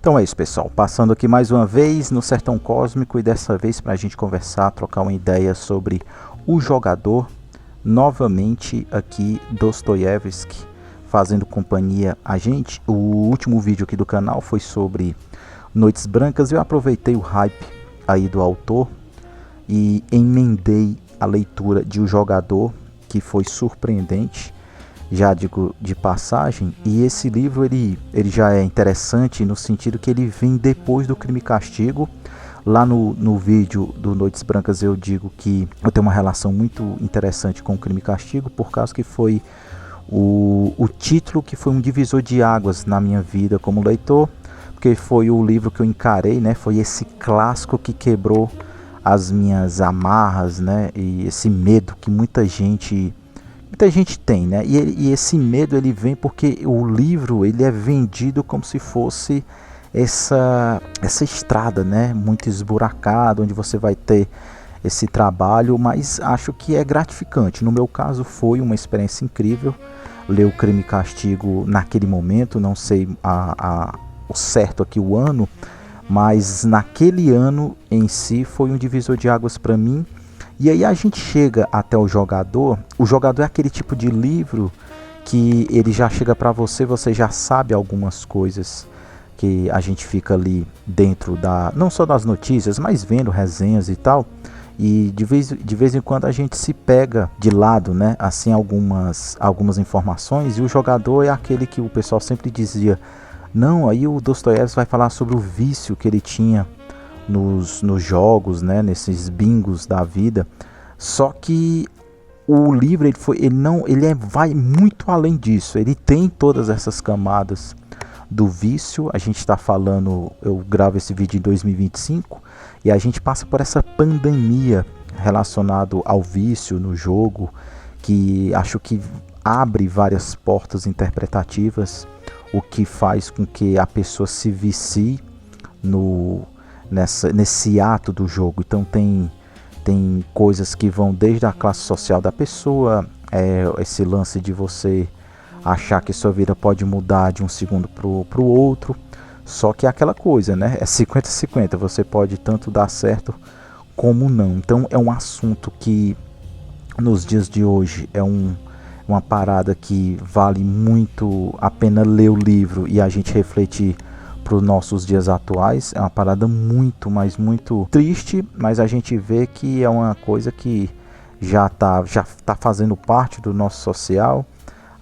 Então é isso, pessoal, passando aqui mais uma vez no Sertão Cósmico e dessa vez para a gente conversar, trocar uma ideia sobre O Jogador. Novamente aqui Dostoiévski fazendo companhia a gente. O último vídeo aqui do canal foi sobre Noites Brancas. Eu aproveitei o hype aí do autor e emendei a leitura de O Jogador, que foi surpreendente, já digo de passagem. E esse livro ele já é interessante no sentido que ele vem depois do Crime e Castigo. Lá no vídeo do Noites Brancas eu digo que eu tenho uma relação muito interessante com o Crime e Castigo, por causa que foi o título que foi um divisor de águas na minha vida como leitor, porque foi o livro que eu encarei, né? Foi esse clássico que quebrou as minhas amarras, né? E esse medo que muita gente tem, né? E esse medo ele vem porque o livro ele é vendido como se fosse essa estrada, né? Muito esburacada, onde você vai ter esse trabalho, mas acho que é gratificante. No meu caso foi uma experiência incrível ler o Crime e Castigo naquele momento, não sei o certo aqui o ano, mas naquele ano em si foi um divisor de águas para mim. E aí a gente chega até O Jogador. O Jogador é aquele tipo de livro que ele já chega para você, você já sabe algumas coisas que a gente fica ali dentro não só das notícias, mas vendo resenhas e tal. E de vez em quando a gente se pega de lado, né? Assim, algumas informações. E O Jogador é aquele que o pessoal sempre dizia: não, aí o Dostoiévski vai falar sobre o vício que ele tinha nos jogos, né? Nesses bingos da vida. Só que o livro vai muito além disso. Ele tem todas essas camadas do vício. A gente está falando, eu gravo esse vídeo em 2025 e a gente passa por essa pandemia relacionada ao vício no jogo, que acho que abre várias portas interpretativas, o que faz com que a pessoa se vicie nesse ato do jogo. Então tem coisas que vão desde a classe social da pessoa, esse lance de você achar que sua vida pode mudar de um segundo para o outro. Só que é aquela coisa, né? É 50-50. Você pode tanto dar certo como não. Então é um assunto que nos dias de hoje é uma parada que vale muito a pena ler o livro e a gente refletir para os nossos dias atuais. É uma parada muito, mas muito triste, mas a gente vê que é uma coisa que já tá fazendo parte do nosso social.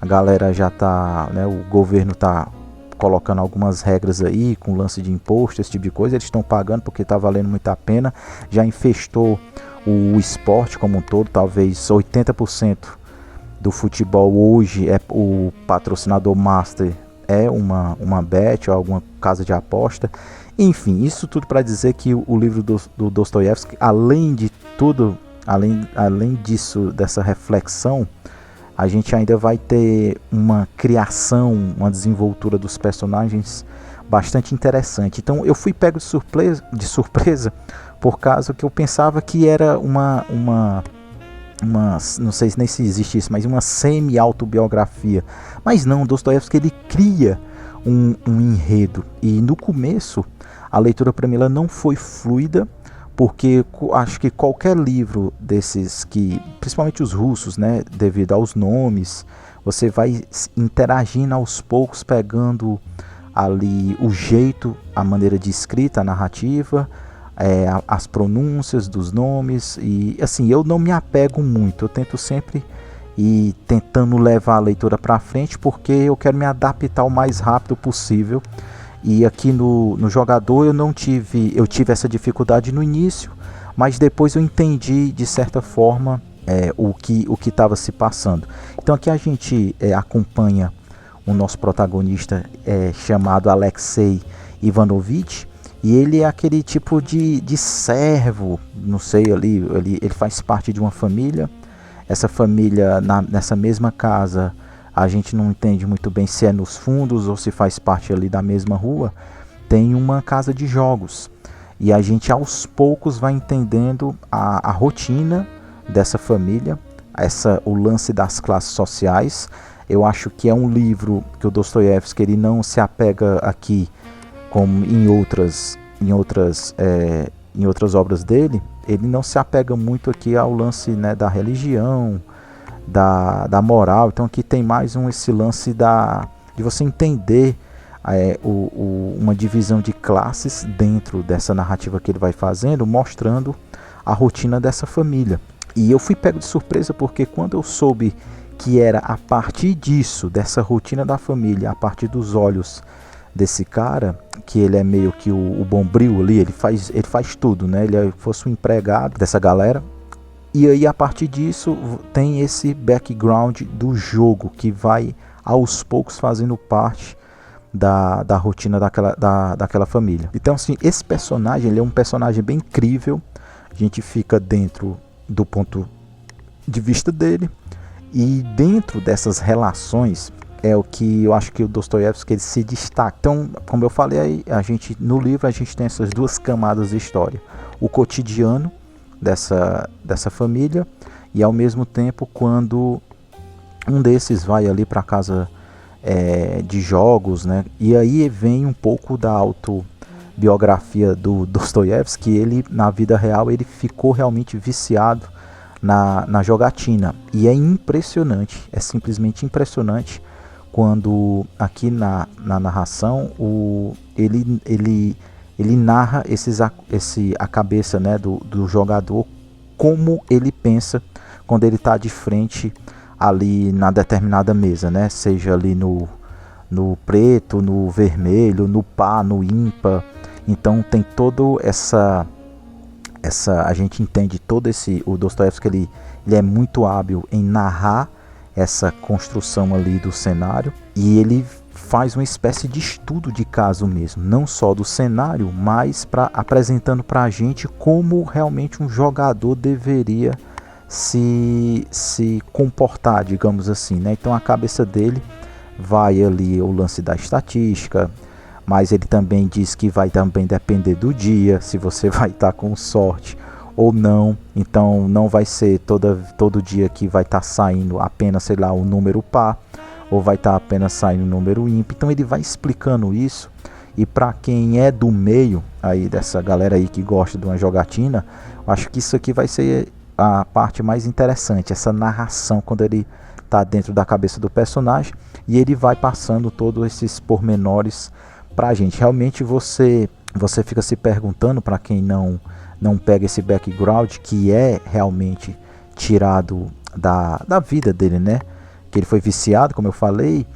A galera já tá, né, o governo tá colocando algumas regras aí, com lance de imposto, esse tipo de coisa. Eles estão pagando porque tá valendo muito a pena. Já infestou o esporte como um todo. Talvez 80% do futebol hoje o patrocinador master é uma bet ou alguma casa de aposta. Enfim, isso tudo para dizer que o livro do Dostoiévski, além de tudo, além disso, dessa reflexão, a gente ainda vai ter uma criação, uma desenvoltura dos personagens bastante interessante. Então eu fui pego de surpresa por causa que eu pensava que era uma não sei nem se existe isso, mas uma semi-autobiografia. Mas não, Dostoiévski ele cria um enredo. E no começo a leitura para mim ela não foi fluida, porque acho que qualquer livro desses, que principalmente os russos, né, devido aos nomes, você vai interagindo aos poucos, pegando ali o jeito, a maneira de escrita, a narrativa, as pronúncias dos nomes. E assim, eu não me apego muito, eu tento sempre ir tentando levar a leitura para frente, porque eu quero me adaptar o mais rápido possível. E aqui no Jogador eu tive essa dificuldade no início, mas depois eu entendi de certa forma o que estava se passando. Então aqui a gente acompanha o nosso protagonista chamado Alexei Ivanovich, e ele é aquele tipo de servo, não sei, ele faz parte de uma família. Essa família, nessa mesma casa, a gente não entende muito bem se é nos fundos ou se faz parte ali da mesma rua, tem uma casa de jogos. E a gente aos poucos vai entendendo a rotina dessa família, o lance das classes sociais. Eu acho que é um livro que o Dostoiévski ele não se apega aqui como em outras obras dele, ele não se apega muito aqui ao lance, né, da religião, da moral. Então aqui tem mais esse lance de você entender uma divisão de classes dentro dessa narrativa que ele vai fazendo, mostrando a rotina dessa família. E eu fui pego de surpresa porque quando eu soube que era a partir disso, dessa rotina da família, a partir dos olhos desse cara, que ele é meio que o bombril ali, ele faz tudo, né? Ele fosse um empregado dessa galera. E aí a partir disso tem esse background do jogo que vai aos poucos fazendo parte da rotina daquela família. Então assim, esse personagem, ele é um personagem bem incrível. A gente fica dentro do ponto de vista dele, e dentro dessas relações é o que eu acho que o Dostoiévski ele se destaca. Então, como eu falei, no livro a gente tem essas duas camadas de história: o cotidiano dessa família, e ao mesmo tempo quando um desses vai ali para a casa de jogos, né? E aí vem um pouco da autobiografia do Dostoiévski. Ele, na vida real, ele ficou realmente viciado na jogatina, e é impressionante, é simplesmente impressionante quando aqui na narração ele narra a cabeça, né, do jogador, como ele pensa quando ele está de frente ali na determinada mesa, né, seja ali no preto, no vermelho, no par, no ímpar. Então tem todo a gente entende todo o Dostoiévski, ele é muito hábil em narrar essa construção ali do cenário, e ele faz uma espécie de estudo de caso mesmo, não só do cenário, mas apresentando para a gente como realmente um jogador deveria se comportar, digamos assim, né? Então a cabeça dele vai ali o lance da estatística, mas ele também diz que vai também depender do dia, se você vai estar com sorte ou não. Então não vai ser todo dia que vai estar saindo apenas, sei lá, o número par, ou vai estar apenas saindo o número ímpar. Então ele vai explicando isso, e para quem é do meio aí dessa galera aí que gosta de uma jogatina, eu acho que isso aqui vai ser a parte mais interessante, essa narração quando ele está dentro da cabeça do personagem, e ele vai passando todos esses pormenores pra gente. Realmente você fica se perguntando, para quem não pega esse background, que é realmente tirado da vida dele, né? Que ele foi viciado, como eu falei,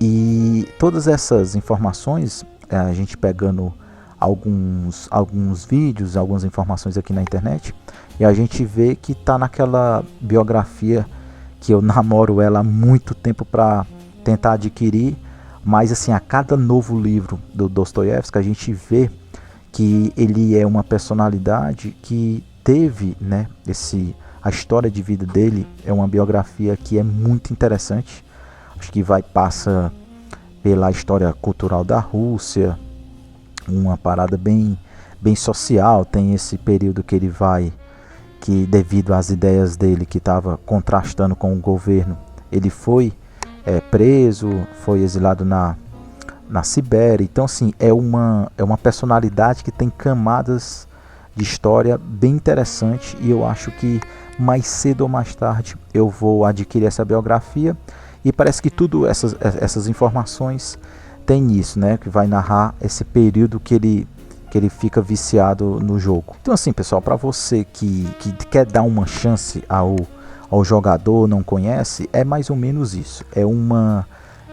e todas essas informações, a gente pegando alguns vídeos, algumas informações aqui na internet, e a gente vê que tá naquela biografia que eu namoro ela há muito tempo para tentar adquirir. Mas assim, a cada novo livro do Dostoiévski a gente vê que ele é uma personalidade que teve, né, a história de vida dele é uma biografia que é muito interessante. Acho que passa pela história cultural da Rússia, uma parada bem social. Tem esse período que ele que devido às ideias dele que estava contrastando com o governo, ele foi preso, foi exilado na Sibéria. Então assim, é uma personalidade que tem camadas de história bem interessante, e eu acho que mais cedo ou mais tarde eu vou adquirir essa biografia, e parece que tudo essas informações tem isso, né, que vai narrar esse período que ele fica viciado no jogo. Então assim, pessoal, para você que quer dar uma chance ao jogador, não conhece, é mais ou menos isso.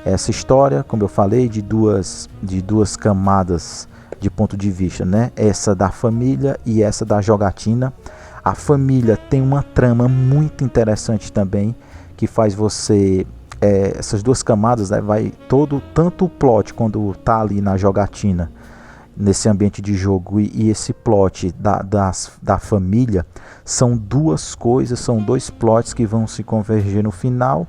Essa história, como eu falei, de duas camadas de ponto de vista, né? Essa da família e essa da jogatina. A família tem uma trama muito interessante também, que faz você essas duas camadas, né? Vai tanto o plot quando tá ali na jogatina, nesse ambiente de jogo, e esse plot da família, são duas coisas, são dois plots que vão se converger no final,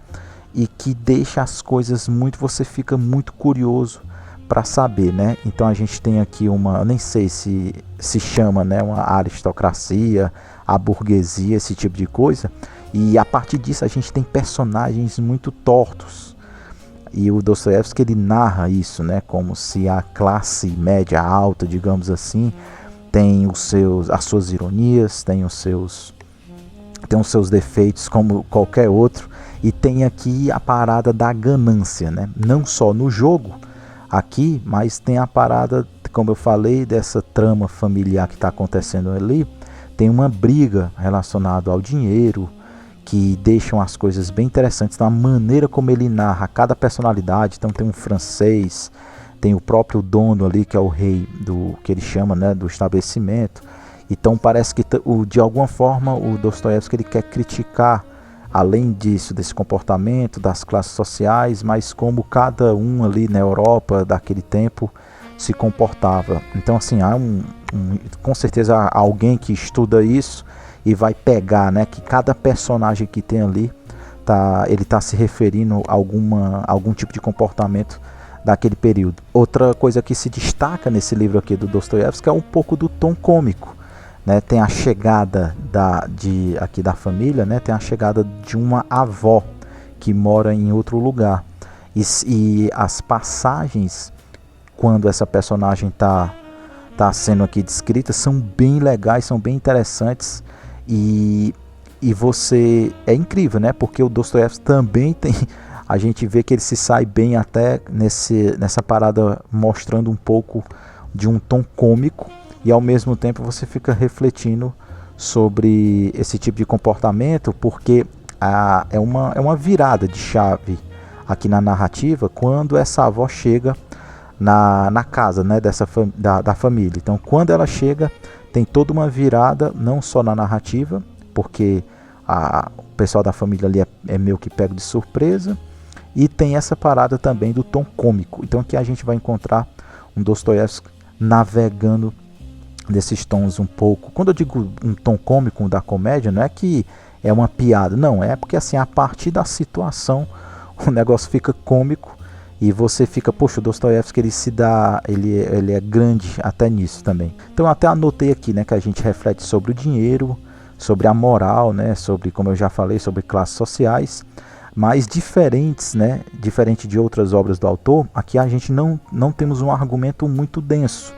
e que deixa as coisas você fica muito curioso para saber, né? Então a gente tem aqui eu nem sei se chama, né, uma aristocracia, a burguesia, esse tipo de coisa, e a partir disso a gente tem personagens muito tortos. E o Dostoiévski, ele narra isso, né, como se a classe média alta, digamos assim, tem as suas ironias, tem os seus defeitos como qualquer outro, e tem aqui a parada da ganância, né? Não só no jogo aqui, mas tem a parada, como eu falei, dessa trama familiar que está acontecendo ali. Tem uma briga relacionada ao dinheiro, que deixam as coisas bem interessantes. Então, a maneira como ele narra cada personalidade. Então tem um francês, tem o próprio dono ali, que é o rei do que ele chama, né, do estabelecimento. Então parece que de alguma forma o Dostoiévski, ele quer criticar, além disso, desse comportamento das classes sociais, mas como cada um ali na Europa daquele tempo se comportava. Então assim, há com certeza alguém que estuda isso e vai pegar, né, que cada personagem que tem ali ele está se referindo a algum tipo de comportamento daquele período. Outra coisa que se destaca nesse livro aqui do Dostoiévski é um pouco do tom cômico, né? Tem a chegada aqui da família, né? Tem a chegada de uma avó que mora em outro lugar, e as passagens quando essa personagem tá sendo aqui descrita são bem legais, são bem interessantes, e você é incrível, né? Porque o Dostoiévski também tem, a gente vê que ele se sai bem até nessa parada, mostrando um pouco de um tom cômico, e ao mesmo tempo você fica refletindo sobre esse tipo de comportamento, porque é uma virada de chave aqui na narrativa quando essa avó chega na casa, né, da família. Então quando ela chega, tem toda uma virada, não só na narrativa, porque o pessoal da família ali é meio que pego de surpresa, e tem essa parada também do tom cômico. Então aqui a gente vai encontrar um Dostoiévski navegando desses tons um pouco. Quando eu digo um tom cômico da comédia, não é que é uma piada, não, é porque assim, a partir da situação o negócio fica cômico e você fica, poxa, o Dostoiévski, ele é grande até nisso também. Então eu até anotei aqui, né, que a gente reflete sobre o dinheiro, sobre a moral, né, sobre, como eu já falei, sobre classes sociais, mas diferentes, né, diferente de outras obras do autor. Aqui a gente não temos um argumento muito denso,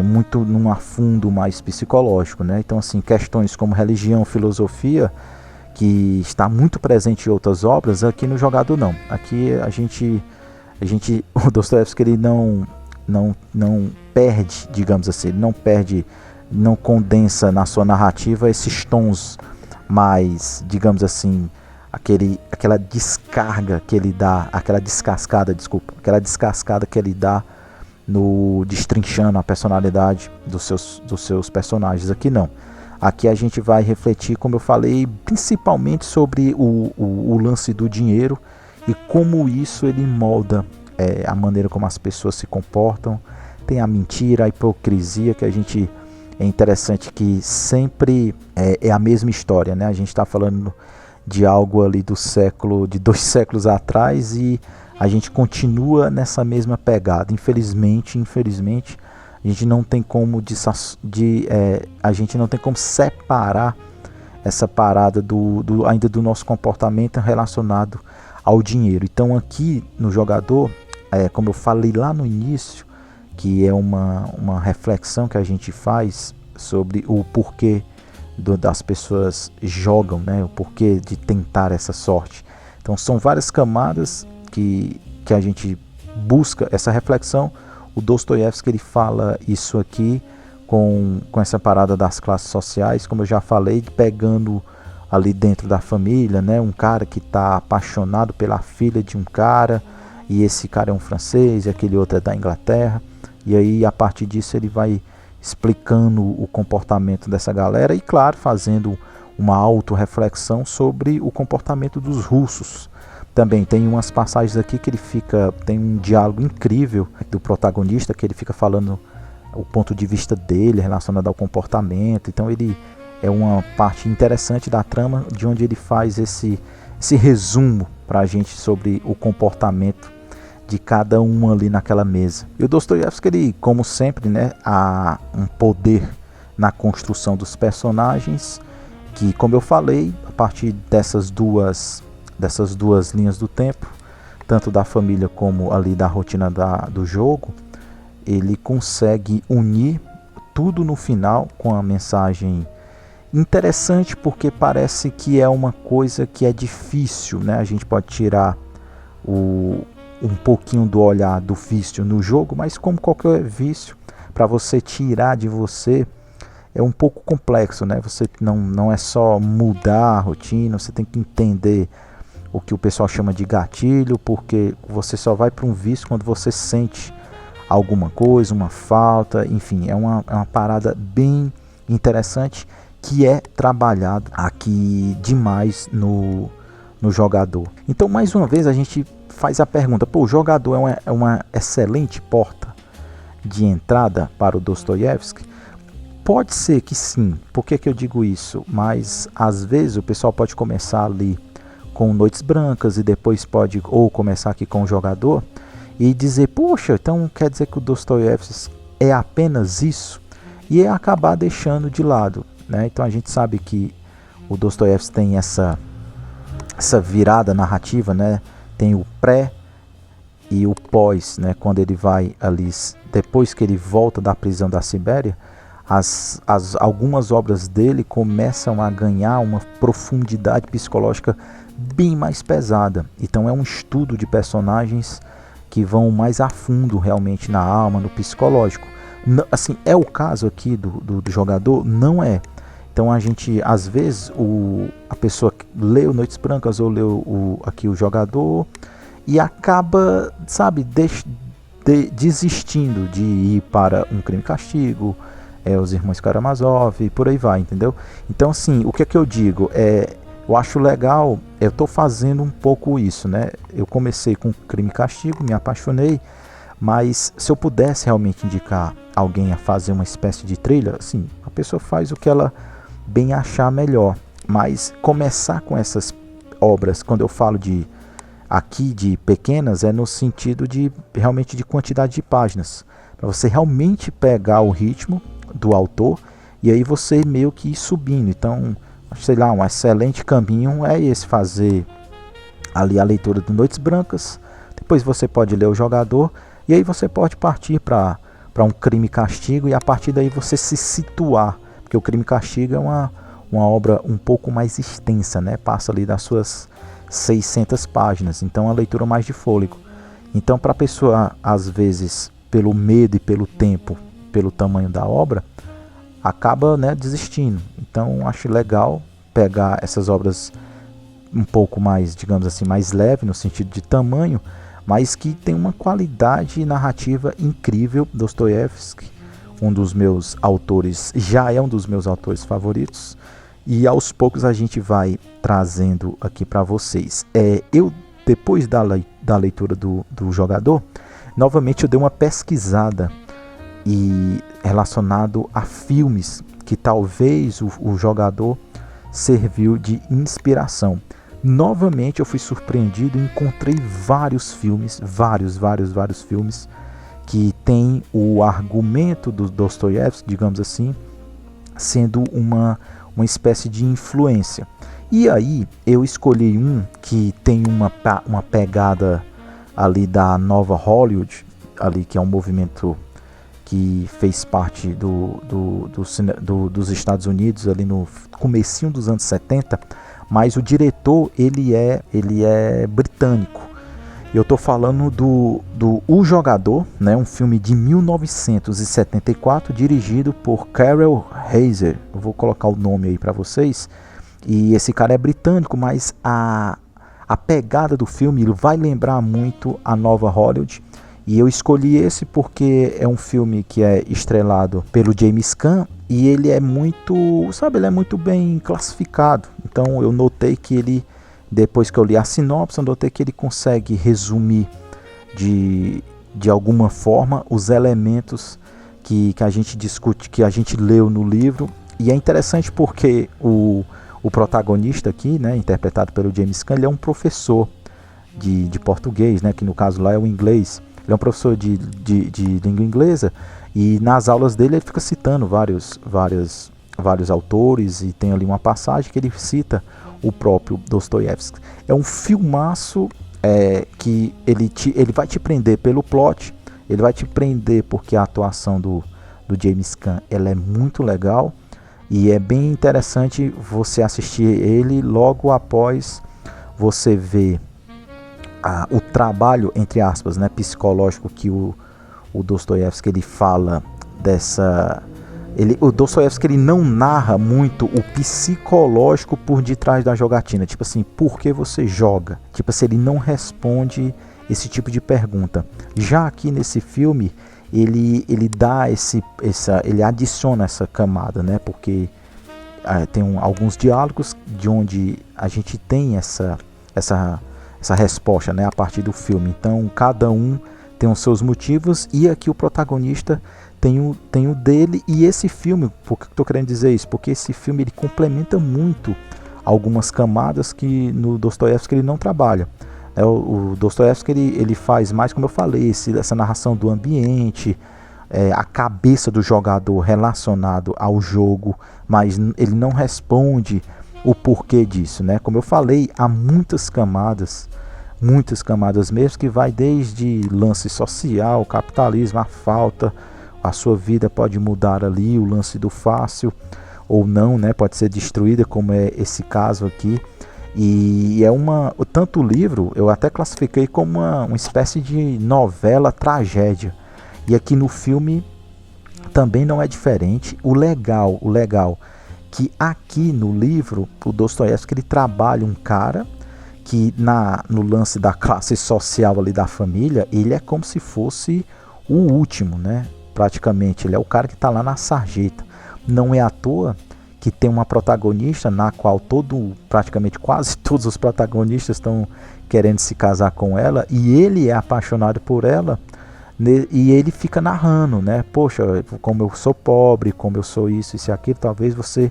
muito num afundo mais psicológico, né? Então assim, questões como religião, filosofia, que está muito presente em outras obras, aqui no Jogador não. Aqui o Dostoiévski, ele não perde, digamos assim, não condensa na sua narrativa esses tons mais, digamos assim, aquela descarga que ele dá, aquela descascada que ele dá no destrinchando a personalidade dos seus personagens. Aqui não. Aqui a gente vai refletir, como eu falei, principalmente sobre o lance do dinheiro e como isso ele molda a maneira como as pessoas se comportam. Tem a mentira, a hipocrisia, que é interessante que sempre é a mesma história, né? A gente está falando de algo ali de 2 séculos atrás, e a gente continua nessa mesma pegada. Infelizmente, a gente não tem como separar essa parada ainda do nosso comportamento relacionado ao dinheiro. Então aqui no Jogador, como eu falei lá no início, que é uma reflexão que a gente faz sobre o porquê das pessoas jogam, né? O porquê de tentar essa sorte. Então são várias camadas que a gente busca essa reflexão. O Dostoiévski, ele fala isso aqui com essa parada das classes sociais, como eu já falei, pegando ali dentro da família, né? Um cara que está apaixonado pela filha de um cara, e esse cara é um francês e aquele outro é da Inglaterra, e aí a partir disso ele vai explicando o comportamento dessa galera e, claro, fazendo uma autorreflexão sobre o comportamento dos russos. Também tem umas passagens aqui que tem um diálogo incrível do protagonista, que ele fica falando o ponto de vista dele relacionado ao comportamento. Então ele é uma parte interessante da trama, de onde ele faz esse resumo para a gente sobre o comportamento de cada um ali naquela mesa. E o Dostoiévski, ele, como sempre, né, há um poder na construção dos personagens, que, como eu falei, a partir dessas duas linhas do tempo, tanto da família como ali da rotina do jogo, ele consegue unir tudo no final com a mensagem interessante, porque parece que é uma coisa que é difícil, né? A gente pode tirar um pouquinho do olhar do vício no jogo, mas como qualquer vício, para você tirar de você é um pouco complexo, né? Você não é só mudar a rotina, você tem que entender o que o pessoal chama de gatilho, porque você só vai para um vício quando você sente alguma coisa, uma falta, enfim, é uma parada bem interessante que é trabalhado aqui demais no jogador. Então, mais uma vez, a gente faz a pergunta, o jogador é uma excelente porta de entrada para o Dostoiévski? Pode ser que sim. Por que eu digo isso? Mas às vezes o pessoal pode começar ali com Noites Brancas e depois pode ou começar aqui com o jogador e dizer, poxa, então quer dizer que o Dostoiévski é apenas isso? E acabar deixando de lado, né? Então a gente sabe que o Dostoiévski tem essa virada narrativa, né? Tem o pré e o pós, né? Quando ele vai ali, depois que ele volta da prisão da Sibéria, algumas obras dele começam a ganhar uma profundidade psicológica bem mais pesada. Então é um estudo de personagens que vão mais a fundo realmente na alma, no psicológico. Assim, é o caso aqui do jogador? Não é. Então a gente, às vezes, a pessoa lê o Noites Brancas ou lê aqui o jogador e acaba, sabe, desistindo de ir para Um Crime e Castigo, os Irmãos Karamazov, e por aí vai, entendeu? Então, assim, o que é que eu digo? Eu acho legal, eu estou fazendo um pouco isso, né? Eu comecei com Crime e Castigo, me apaixonei, mas se eu pudesse realmente indicar alguém a fazer uma espécie de trilha, assim, a pessoa faz o que ela bem achar melhor, mas começar com essas obras, quando eu falo aqui de pequenas, é no sentido de realmente de quantidade de páginas, para você realmente pegar o ritmo do autor e aí você meio que ir subindo. Então, sei lá, um excelente caminho é esse, fazer ali a leitura do Noites Brancas, depois você pode ler o jogador e aí você pode partir para um Crime e Castigo e a partir daí você se situar, porque o Crime e Castigo é uma obra um pouco mais extensa, né? Passa ali das suas 600 páginas, então é uma leitura mais de fôlego. Então, para a pessoa, às vezes, pelo medo e pelo tempo, pelo tamanho da obra, acaba, né, desistindo. Então, acho legal pegar essas obras um pouco mais, digamos assim, mais leve no sentido de tamanho, mas que tem uma qualidade narrativa incrível. Dostoiévski, um dos meus autores, já é um dos meus autores favoritos, e aos poucos a gente vai trazendo aqui para vocês. Eu, depois da leitura do jogador, novamente eu dei uma pesquisada e relacionado a filmes que talvez o jogador serviu de inspiração. Novamente eu fui surpreendido e encontrei vários filmes, vários filmes que tem o argumento do Dostoiévski, digamos assim, sendo uma espécie de influência. E aí eu escolhi um que tem uma pegada ali da nova Hollywood, ali que é um movimento que fez parte dos Estados Unidos ali no comecinho dos anos 70, mas o diretor ele é britânico. Eu estou falando do O Jogador, né, um filme de 1974, dirigido por Karel Heiser. Eu vou colocar o nome aí para vocês. E esse cara é britânico, mas a pegada do filme vai lembrar muito a nova Hollywood. E eu escolhi esse porque é um filme que é estrelado pelo James Caan e ele é muito, ele é muito bem classificado. Então eu notei que ele, depois que eu li a sinopse, eu notei que ele consegue resumir de alguma forma os elementos que a gente discute, que a gente leu no livro. E é interessante porque o protagonista aqui, né, interpretado pelo James Caan, ele é um professor de português, né, que no caso lá é o inglês. Ele é um professor de língua inglesa e nas aulas dele ele fica citando vários autores e tem ali uma passagem que ele cita o próprio Dostoiévski. É um filmaço, que ele vai te prender pelo plot, ele vai te prender porque a atuação do James Caan ela é muito legal, e é bem interessante você assistir ele logo após você ver o trabalho, entre aspas, né, psicológico que o Dostoiévski ele fala dessa... O Dostoiévski ele não narra muito o psicológico por detrás da jogatina, tipo assim, por que você joga? Tipo assim, ele não responde esse tipo de pergunta. Já aqui nesse filme, ele dá ele adiciona essa camada, né? Porque tem alguns diálogos de onde a gente tem essa resposta, né, a partir do filme. Então, cada um tem os seus motivos, e aqui o protagonista tem o dele. E esse filme, por que eu estou querendo dizer isso? Porque esse filme ele complementa muito algumas camadas que no Dostoiévski ele não trabalha. O Dostoiévski ele faz mais, como eu falei, essa narração do ambiente, a cabeça do jogador relacionado ao jogo, mas ele não responde o porquê disso, né? Como eu falei, há muitas camadas mesmo, que vai desde lance social, capitalismo, a falta, a sua vida pode mudar ali, o lance do fácil ou não, né? Pode ser destruída, como é esse caso aqui. E tanto o livro eu até classifiquei como uma espécie de novela tragédia, e aqui no filme também não é diferente. O legal que aqui no livro o Dostoiévski ele trabalha um cara que no lance da classe social ali da família, ele é como se fosse o último, né? Praticamente, ele é o cara que está lá na sarjeta. Não é à toa que tem uma protagonista na qual praticamente quase todos os protagonistas estão querendo se casar com ela, e ele é apaixonado por ela, e ele fica narrando, né? Poxa, como eu sou pobre, como eu sou isso e aquilo, talvez você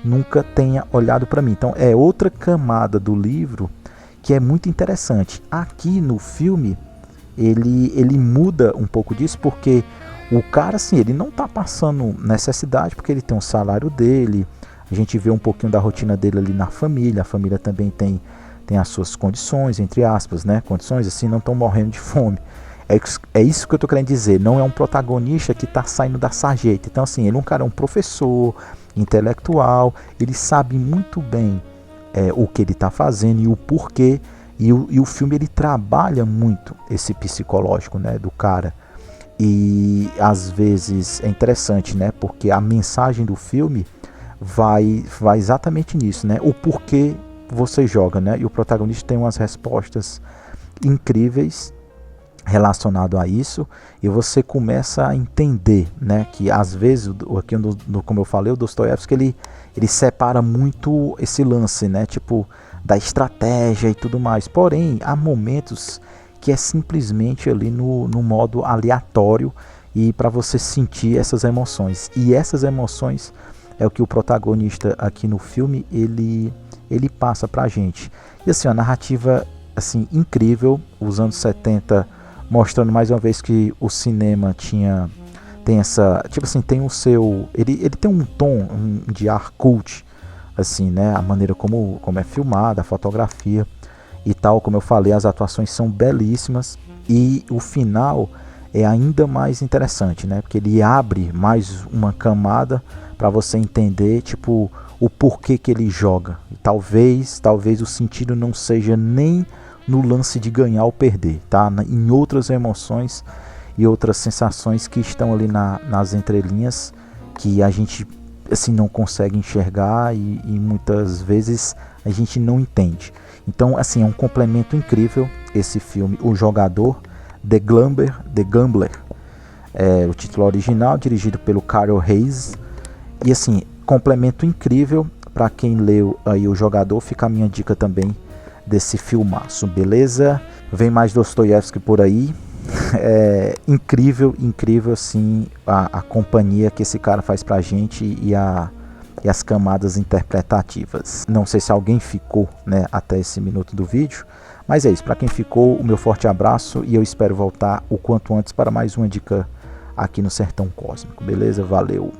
nunca tenha olhado para mim. Então é outra camada do livro que é muito interessante. Aqui no filme ele muda um pouco disso, porque o cara, assim, ele não está passando necessidade, porque ele tem um salário dele. A gente vê um pouquinho da rotina dele ali na família. A família também tem as suas condições, entre aspas, né? Condições assim, não estão morrendo de fome. É isso que eu estou querendo dizer. Não é um protagonista que está saindo da sarjeta. Então, assim, ele é um cara, um professor, intelectual. Ele sabe muito bem o que ele está fazendo e o porquê. E o filme ele trabalha muito esse psicológico, né, do cara. E às vezes é interessante, né, porque a mensagem do filme vai exatamente nisso, né, o porquê você joga, né, e o protagonista tem umas respostas incríveis relacionado a isso, e você começa a entender, né, que às vezes, aqui como eu falei, o Dostoiévski ele separa muito esse lance, né, tipo, da estratégia e tudo mais. Porém, há momentos que é simplesmente ali no modo aleatório, e para você sentir essas emoções. E essas emoções é o que o protagonista aqui no filme ele passa pra gente. E assim, a narrativa assim incrível, os anos 70 mostrando mais uma vez que o cinema tem essa, tipo assim, tem o seu, ele tem um tom de ar cult, assim, né, a maneira como é filmada, a fotografia e tal, como eu falei, as atuações são belíssimas, e o final é ainda mais interessante, né, porque ele abre mais uma camada para você entender, tipo, o porquê que ele joga. E talvez o sentido não seja nem no lance de ganhar ou perder, tá? Em outras emoções e outras sensações que estão ali nas entrelinhas, que a gente assim não consegue enxergar, e muitas vezes a gente não entende. Então, assim, é um complemento incrível esse filme, O Jogador, The Gambler, o título original, dirigido pelo Carl Hayes. E assim, complemento incrível para quem leu aí O Jogador. Fica a minha dica também desse filmaço, beleza? Vem mais Dostoiévski por aí. É incrível assim a companhia que esse cara faz pra gente, e as camadas interpretativas. Não sei se alguém ficou, né, até esse minuto do vídeo, mas é isso. Para quem ficou, o meu forte abraço, e eu espero voltar o quanto antes para mais uma dica aqui no Sertão Cósmico, beleza? Valeu!